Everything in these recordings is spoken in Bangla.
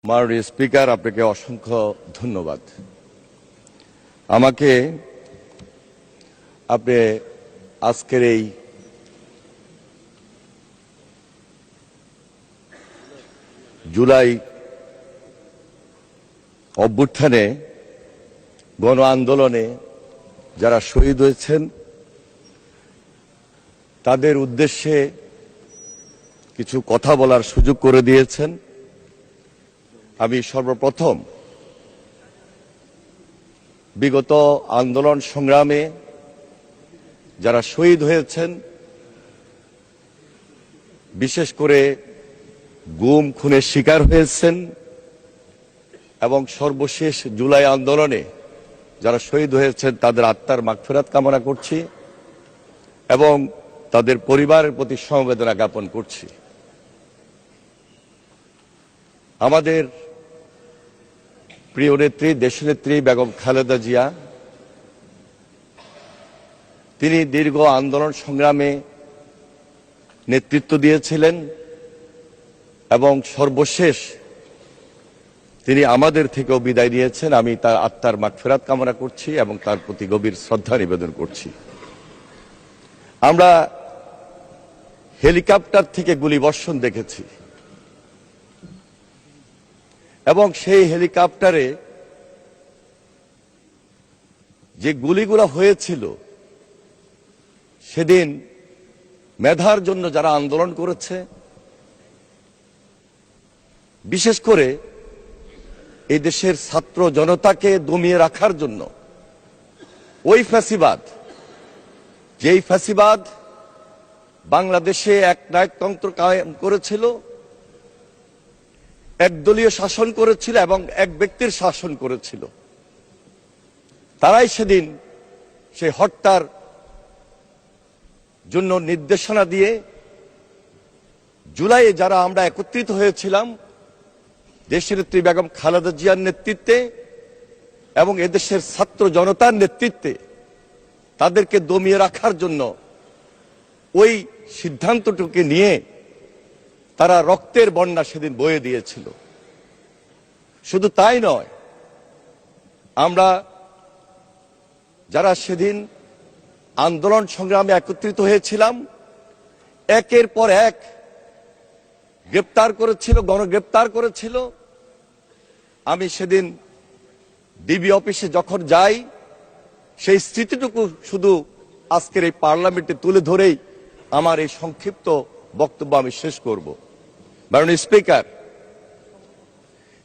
মাননীয় স্পিকার, আপনাকে অসংখ্য ধন্যবাদ। আমাকে আপনি আজকের এই জুলাই অভ্যুত্থানে গণ আন্দোলনে যারা শহীদ হয়েছেন তাদের উদ্দেশ্যে কিছু কথা বলার সুযোগ করে দিয়েছেন। আমি সর্বপ্রথম বিগত আন্দোলন সংগ্রামে যারা শহীদ হয়েছেন, বিশেষ করে গুম খুনের শিকার হয়েছেন এবং সর্বশেষ জুলাই আন্দোলনে যারা শহীদ হয়েছেন তাদের আত্মার মাগফিরাত কামনা করছি এবং তাদের পরিবারের প্রতি সমবেদনা জ্ঞাপন করছি। আমাদের প্রিয় নেত্রী, দেশনেত্রী বেগম খালেদা জিয়া, তিনি দীর্ঘ আন্দোলন সংগ্রামে নেতৃত্ব দিয়েছিলেন এবং সর্বশেষ তিনি আমাদের থেকেও বিদায় নিয়েছেন। আমি তার আত্মার মাগফিরাত কামনা করছি এবং তার প্রতি গভীর শ্রদ্ধা নিবেদন করছি। আমরা হেলিকপ্টার থেকে গুলিবর্ষণ দেখেছি এবং সেই হেলিকপ্টারে যে গুলিগুলো হয়েছিল সেদিন মেধার জন্য যারা আন্দোলন করেছে, বিশেষ করে এই দেশের ছাত্র জনতাকে দমিয়ে রাখার জন্য ওই ফ্যাসিবাদ, যেই ফ্যাসিবাদ বাংলাদেশে এক নায়কতন্ত্র কায়েম করেছিল, একদলীয় শাসন করেছিল এবং এক ব্যক্তির শাসন করেছিল, তারাই সেদিন সেই হত্যার জন্য নির্দেশনা দিয়ে জুলাইয়ে যারা আমরা একত্রিত হয়েছিলাম দেশনেত্রী বেগম খালেদা জিয়ার নেতৃত্বে এবং এদেশের ছাত্র জনতার নেতৃত্বে তাদেরকে দমিয়ে রাখার জন্য ওই সিদ্ধান্তটুকু নিয়ে তারা রক্তের বন্যা সেদিন বয়ে দিয়েছিল। শুধু তাই নয়, আমরা যারা সেদিন আন্দোলন সংগ্রামে একত্রিত হয়েছিলাম একের পর এক গ্রেপ্তার করেছিল, গণগ্রেপ্তার করেছিল। আমি সেদিন ডিবি অফিসে যখন যাই সেই স্মৃতিটুকু শুধু আজকের এই পার্লামেন্টে তুলে ধরেই আমার এই সংক্ষিপ্ত বক্তব্য আমি শেষ করব। মাননীয় স্পিকার,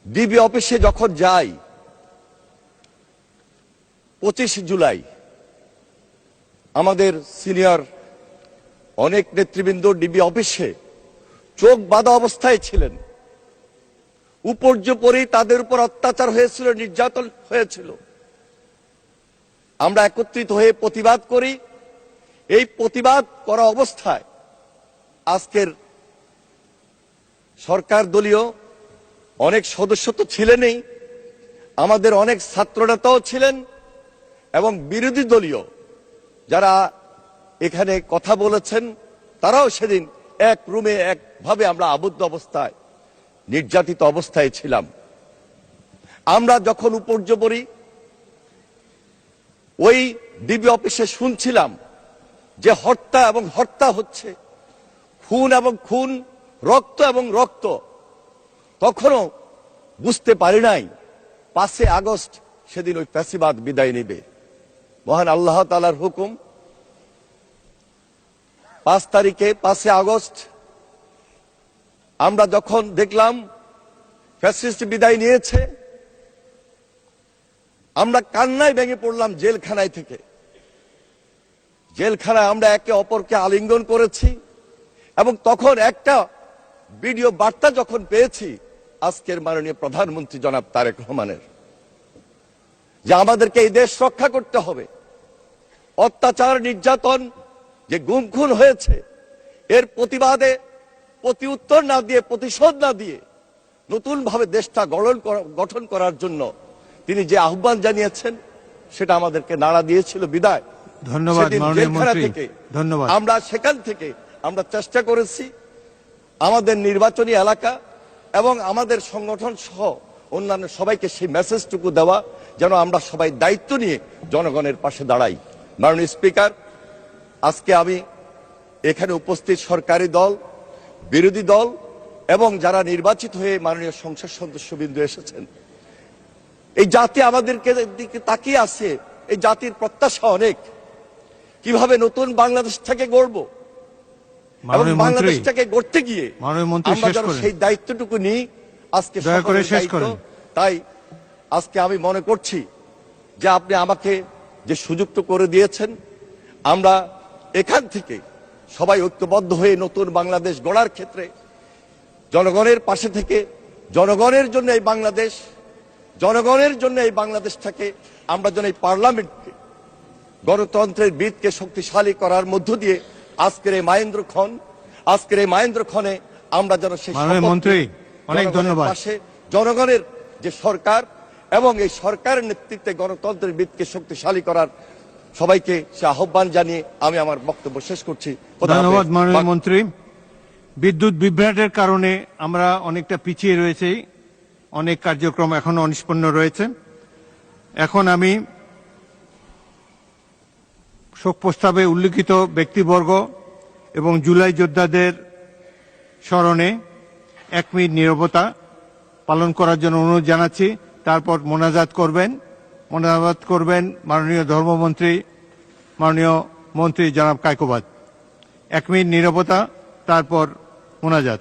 ডিবি অফিসে যখন যাই 25 জুলাই আমাদের সিনিয়র অনেক নেতৃবৃন্দ ডিবি অফিসে চোখ বাঁধা অবস্থায় ছিলেন। উপর্যুপরি তাদের উপর অত্যাচার হয়েছিল, নির্যাতন হয়েছিল। আমরা একত্রিত হয়ে প্রতিবাদ করি। এই প্রতিবাদ করা অবস্থায় আজকের সরকার দলীয় অনেক সদস্য তো ছিলেনই, আমাদের অনেক ছাত্রনেতাও ছিলেন এবং বিরোধী দলীয় যারা এখানে কথা বলেছেন তারাও সেদিন এক রুমে একভাবে আমরা আবদ্ধ অবস্থায়, নির্যাতিত অবস্থায় ছিলাম। আমরা যখন উপর্যুপরি ওই ডিবি অফিসে শুনছিলাম যে হত্যা এবং হত্যা হচ্ছে, খুন এবং খুন, রক্ত এবং রক্ত, তখনও বুঝতে পারি নাই 5 আগস্ট সেদিন ওই ফ্যাসিবাদ বিদায় নেবে। মহান আল্লাহ তাআলার হুকুম, 5 তারিখে 5 আগস্ট আমরা যখন দেখলাম ফ্যাসিস্ট বিদায় নিয়েছে, আমরা কান্নায় ভেঙে পড়লাম। জেলখানায় থেকে, জেলখানায় আমরা একে অপরকে আলিঙ্গন করেছি এবং তখন একটা ভিডিও বার্তা যখন পেয়েছি আজকের মাননীয় প্রধানমন্ত্রী জনাব তারেক রহমানের, যে আমাদেরকে এই দেশ রক্ষা করতে হবে, অত্যাচার নির্যাতন যে গুম খুন হয়েছে এর প্রতিবাদে প্রতি উত্তর না দিয়ে, প্রতিশোধ না দিয়ে নতুন ভাবে দেশটা গঠন করার জন্য তিনি যে আহ্বান জানিয়েছেন সেটা আমাদেরকে নাড়া দিয়েছিল। বিদায় ধন্যবাদ মাননীয় মন্ত্রী, ধন্যবাদ। আমরা সেখান থেকে আমরা চেষ্টা করেছি আমাদের নির্বাচনী এলাকা এবং আমাদের সংগঠন সহ অন্যান্য সবাইকে সেই মেসেজটুকু দেওয়া যেন আমরা সবাই দায়িত্ব নিয়ে জনগণের পাশে দাঁড়াই। মাননীয় স্পিকার, আজকে আমি এখানে উপস্থিত সরকারি দল, বিরোধী দল এবং যারা নির্বাচিত হয়ে মাননীয় সংসদ সদস্যবৃন্দ এসেছেন, এই জাতি আমাদেরকে দিকে তাকিয়ে আছে। এই জাতির প্রত্যাশা অনেক, কিভাবে নতুন বাংলাদেশটাকে গড়ব এবং বাংলাদেশটাকে গড়তে গিয়ে আমরা যেন সেই দায়িত্বটুকু নিই। আজকে তাই আজকে আমি মনে করছি যে আপনি আমাকে যে সুযোগটা করে দিয়েছেন, আমরা এখান থেকে সবাই ঐক্যবদ্ধ হয়ে নতুন বাংলাদেশ গড়ার ক্ষেত্রে জনগণের পাশে থেকে জনগণের জন্য এই বাংলাদেশ, জনগণের জন্য এই বাংলাদেশটাকে আমরা যেন এই পার্লামেন্টকে, গণতন্ত্রের ভিতকে শক্তিশালী করার মধ্য দিয়ে আজকের এই মাহেন্দ্র ক্ষণে আমরা যেন সেই মন্ত্রী অনেক ধন্যবাদ পাশে জনগণের যে সরকার এবং এই সরকারের নেতৃত্বে গণতন্ত্রের ভিতকে শক্তিশালী করার সবাইকে সে আহ্বান জানিয়ে আমি আমার বক্তব্য শেষ করছি। ধন্যবাদ মাননীয় মন্ত্রী। বিদ্যুৎ বিভ্রাটের কারণে আমরা অনেকটা পিছিয়ে রয়েছি, অনেক কার্যক্রম এখনো অনিষ্পন্ন রয়েছে। এখন আমি শোক প্রস্তাবে উল্লিখিত ব্যক্তিবর্গ এবং জুলাই যোদ্ধাদের স্মরণে 1 মিনিট নীরবতা পালন করার জন্য অনুরোধ জানাচ্ছি। তারপর মোনাজাত করবেন মাননীয় ধর্মমন্ত্রী, মাননীয় মন্ত্রী জনাব কায়কোবাদ। 1 মিনিট নীরবতা, তারপর মোনাজাত।